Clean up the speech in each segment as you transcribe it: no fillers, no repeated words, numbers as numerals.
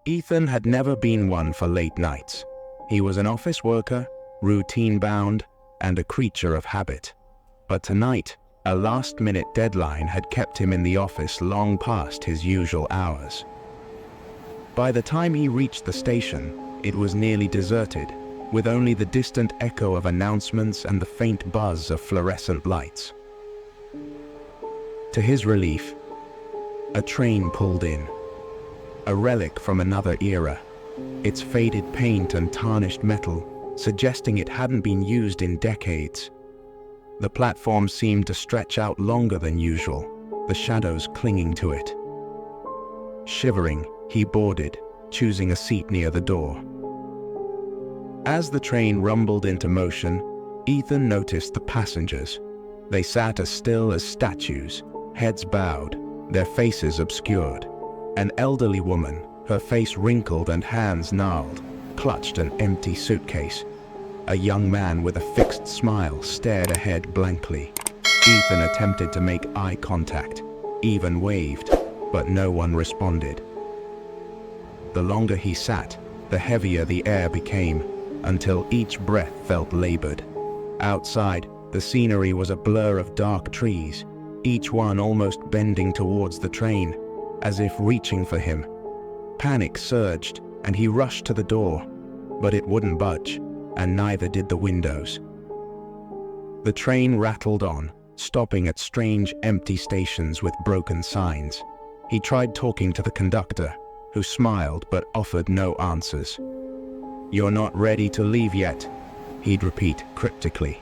Ethan had never been one for late nights. He was an office worker, routine-bound, and a creature of habit. But tonight, a last-minute deadline had kept him in the office long past his usual hours. By the time he reached the station, it was nearly deserted, with only the distant echo of announcements and the faint buzz of fluorescent lights. To his relief, a train pulled in. A relic from another era, its faded paint and tarnished metal suggesting it hadn't been used in decades. The platform seemed to stretch out longer than usual, the shadows clinging to it. Shivering, he boarded, choosing a seat near the door. As the train rumbled into motion, Ethan noticed the passengers. They sat as still as statues, heads bowed, their faces obscured. An elderly woman, her face wrinkled and hands gnarled, clutched an empty suitcase. A young man with a fixed smile stared ahead blankly. Ethan attempted to make eye contact, even waved, but no one responded. The longer he sat, the heavier the air became, until each breath felt labored. Outside, the scenery was a blur of dark trees, each one almost bending towards the train, as if reaching for him. Panic surged, and he rushed to the door, but it wouldn't budge, and neither did the windows. The train rattled on, stopping at strange, empty stations with broken signs. He tried talking to the conductor, who smiled but offered no answers. "You're not ready to leave yet," he'd repeat cryptically.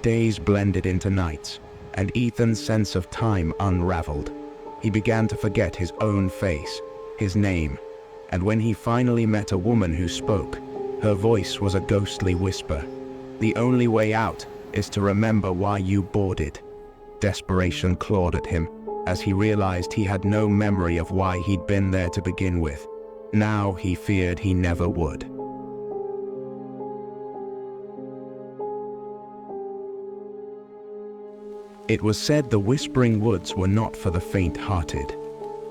Days blended into nights, and Ethan's sense of time unraveled. He began to forget his own face, his name, and when he finally met a woman who spoke, her voice was a ghostly whisper. "The only way out is to remember why you boarded." Desperation clawed at him as he realized he had no memory of why he'd been there to begin with. Now he feared he never would. It was said the Whispering Woods were not for the faint-hearted.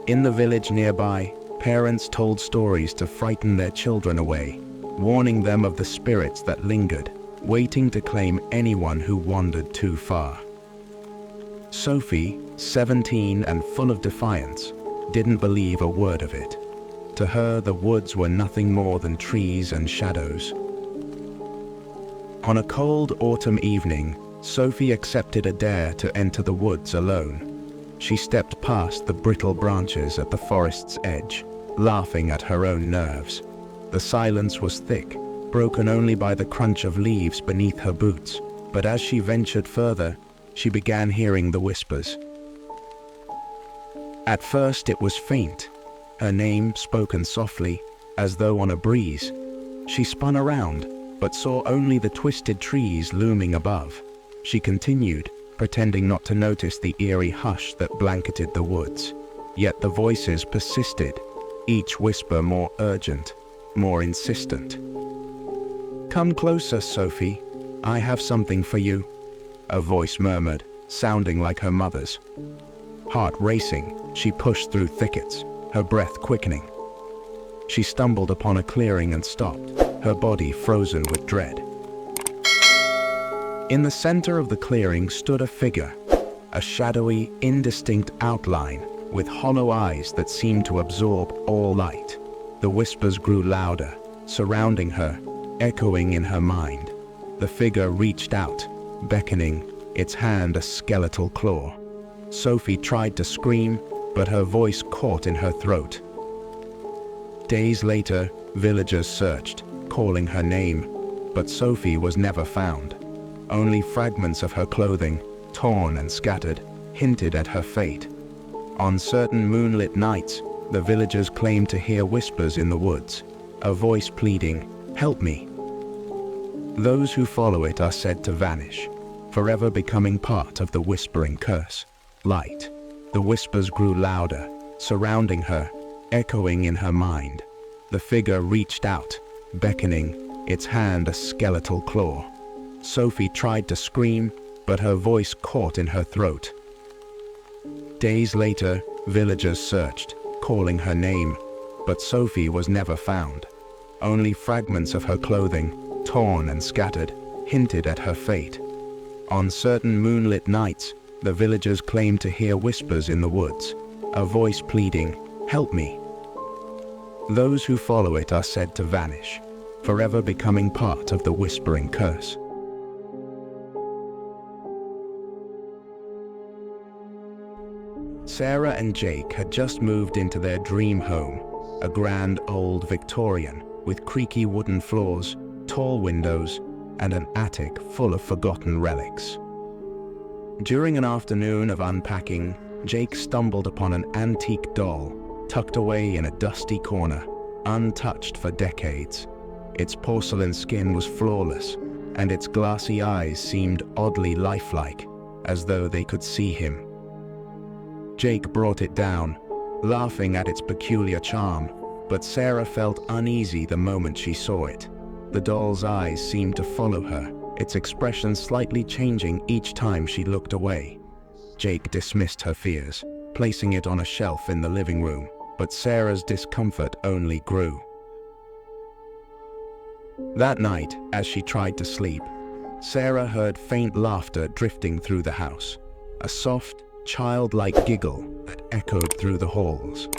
In the village nearby, parents told stories to frighten their children away, warning them of the spirits that lingered, waiting to claim anyone who wandered too far. Sophie, 17 and full of defiance, didn't believe a word of it. To her, the woods were nothing more than trees and shadows. On a cold autumn evening, Sophie accepted a dare to enter the woods alone. She stepped past the brittle branches at the forest's edge, laughing at her own nerves. The silence was thick, broken only by the crunch of leaves beneath her boots, but as she ventured further, she began hearing the whispers. At first it was faint, her name spoken softly, as though on a breeze. She spun around, but saw only the twisted trees looming above. She continued, pretending not to notice the eerie hush that blanketed the woods. Yet the voices persisted, each whisper more urgent, more insistent. "Come closer, Sophie. I have something for you," a voice murmured, sounding like her mother's. Heart racing, she pushed through thickets, her breath quickening. She stumbled upon a clearing and stopped, her body frozen with dread. In the center of the clearing stood a figure, a shadowy, indistinct outline with hollow eyes that seemed to absorb all light. The whispers grew louder, surrounding her, echoing in her mind. The figure reached out, beckoning, its hand a skeletal claw. Sophie tried to scream, but her voice caught in her throat. Days later, villagers searched, calling her name, but Sophie was never found. Only fragments of her clothing, torn and scattered, hinted at her fate. On certain moonlit nights, the villagers claimed to hear whispers in the woods, a voice pleading, "Help me." Those who follow it are said to vanish, forever becoming part of the whispering curse. Light. The whispers grew louder, surrounding her, echoing in her mind. The figure reached out, beckoning, its hand a skeletal claw. Sophie tried to scream, but her voice caught in her throat. Days later, villagers searched, calling her name, but Sophie was never found. Only fragments of her clothing, torn and scattered, hinted at her fate. On certain moonlit nights, the villagers claimed to hear whispers in the woods, a voice pleading, "Help me." Those who follow it are said to vanish, forever becoming part of the whispering curse. Sarah and Jake had just moved into their dream home, a grand old Victorian with creaky wooden floors, tall windows, and an attic full of forgotten relics. During an afternoon of unpacking, Jake stumbled upon an antique doll tucked away in a dusty corner, untouched for decades. Its porcelain skin was flawless, and its glassy eyes seemed oddly lifelike, as though they could see him. Jake brought it down, laughing at its peculiar charm, but Sarah felt uneasy the moment she saw it. The doll's eyes seemed to follow her, its expression slightly changing each time she looked away. Jake dismissed her fears, placing it on a shelf in the living room, but Sarah's discomfort only grew. That night, as she tried to sleep, Sarah heard faint laughter drifting through the house, a soft, childlike giggle that echoed through the halls.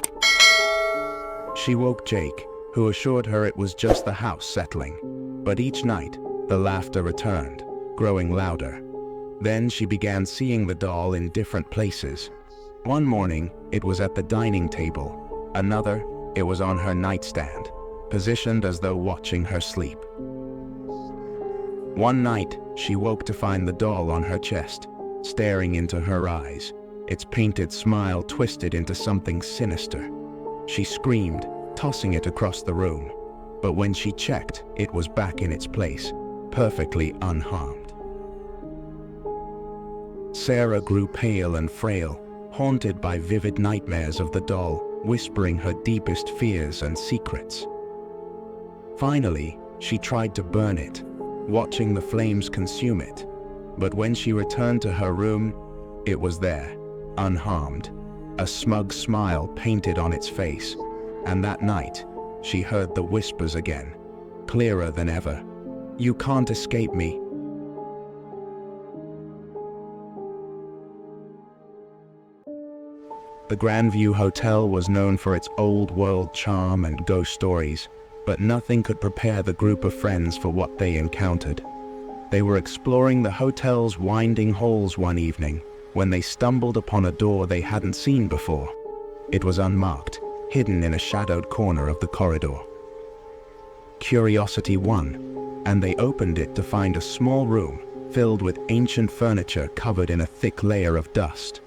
She woke Jake, who assured her it was just the house settling, but each night the laughter returned, growing louder. Then she began seeing the doll in different places. One morning, it was at the dining table. Another, it was on her nightstand, positioned as though watching her sleep. One night, she woke to find the doll on her chest, staring into her eyes, its painted smile twisted into something sinister. She screamed, tossing it across the room, but when she checked, it was back in its place, perfectly unharmed. Sarah grew pale and frail, haunted by vivid nightmares of the doll, whispering her deepest fears and secrets. Finally, she tried to burn it, watching the flames consume it, but when she returned to her room, it was there, unharmed, a smug smile painted on its face, and that night, she heard the whispers again, clearer than ever. "You can't escape me." The Grandview Hotel was known for its old-world charm and ghost stories, but nothing could prepare the group of friends for what they encountered. They were exploring the hotel's winding halls one evening when they stumbled upon a door they hadn't seen before. It was unmarked, hidden in a shadowed corner of the corridor. Curiosity won, and they opened it to find a small room filled with ancient furniture covered in a thick layer of dust.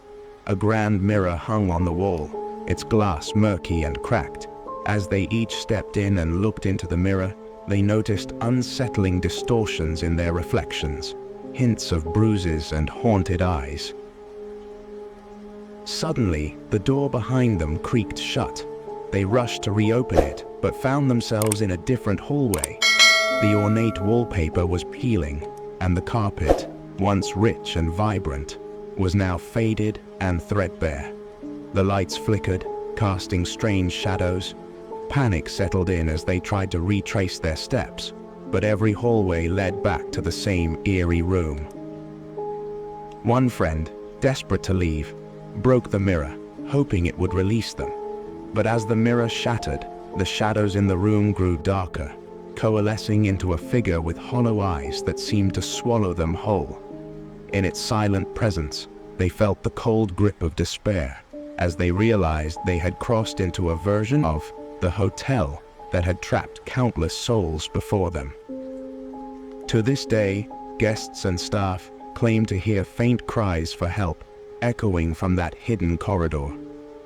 A grand mirror hung on the wall, its glass murky and cracked. As they each stepped in and looked into the mirror, they noticed unsettling distortions in their reflections, hints of bruises and haunted eyes. Suddenly, the door behind them creaked shut. They rushed to reopen it, but found themselves in a different hallway. The ornate wallpaper was peeling, and the carpet, once rich and vibrant, was now faded and threadbare. The lights flickered, casting strange shadows. Panic settled in as they tried to retrace their steps, but every hallway led back to the same eerie room. One friend, desperate to leave, broke the mirror, hoping it would release them. But as the mirror shattered, the shadows in the room grew darker, coalescing into a figure with hollow eyes that seemed to swallow them whole. In its silent presence, they felt the cold grip of despair as they realized they had crossed into a version of the hotel that had trapped countless souls before them. To this day, guests and staff claim to hear faint cries for help echoing from that hidden corridor.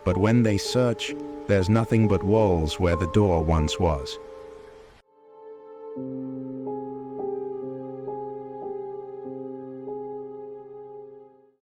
But when they search, there's nothing but walls where the door once was,